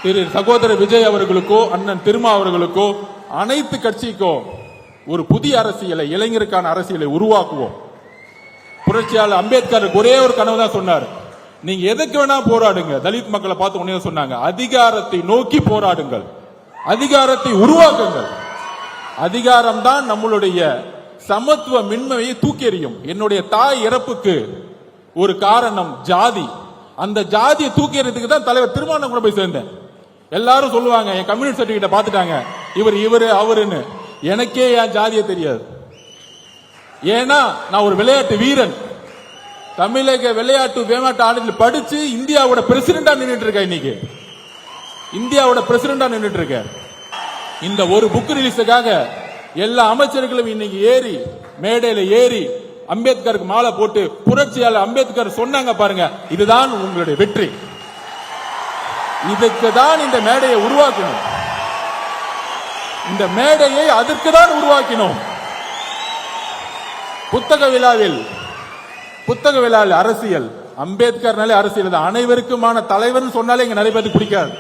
திரு சகோதரர் விஜய் அவர்களுக்கோ அண்ணன் திருமா அவர்களுக்கோ அனைத்து கட்சிக்கோ ஒரு புதிய அரசியலை, இளைஞருக்கான அரசியலை உருவாக்குவோம். புரட்சியாளர் அம்பேத்கர் ஒரே ஒரு கனவு தான் சொன்னார், நீங்க எதுக்கு வேணா போராடுங்க. தலித் மக்களை பார்த்து உடனே சொன்னாங்க, அதிகாரத்தை நோக்கி போராடுங்கள், அதிகாரத்தை உருவாக்குங்கள். அதிகாரம் தான் நம்மளுடைய சமத்துவ மின்மையை தூக்கி எறியும். என்னுடைய தாய் இறப்புக்கு ஒரு காரணம் ஜாதி. அந்த ஜாதியை தூக்கி எறியதுக்கு தான் தலைவர் திருமாவளவன் கூட போய் சேர்ந்தேன். எல்லாரும் சொல்லுவாங்க, என் கம்யூனிஸ்ட் சர்டிபிகேட்டை பார்த்துட்டாங்க, இவரு அவருன்னு. எனக்கே என் ஜாதியை தெரியாது. ஏன்னா நான் ஒரு விளையாட்டு வீரன். தமிழக விளையாட்டு மேம்பாட்டு ஆணையத்தில் படிச்சு இந்தியாவோட பிரசிடண்டா நின்றுட்டு இருக்க. இன்னைக்கு இந்தியாவோட பிரசிடண்டா நின்றுட்டு இருக்க. இந்த ஒரு புக் ரிலீஸுக்காக எல்லா அமைச்சர்களும் இன்னைக்கு ஏறி மேடையில ஏறி அம்பேத்கருக்கு மாலை போட்டு புரட்சியாளர் அம்பேத்கர் சொன்னாங்க பாருங்க, இதுதான் உங்களுடைய வெற்றி. இதுக்கு தான் இந்த மேடையை உருவாக்கணும். இந்த மேடையை அதற்கு தான் உருவாக்கினோம். புத்தக விழாவில் அரசியல், அம்பேத்கர்னாலே அரசியல் தான். அனைவருக்குமான தலைவர் சொன்னாலே இங்க நிறைய பேருக்கு பிடிக்காது.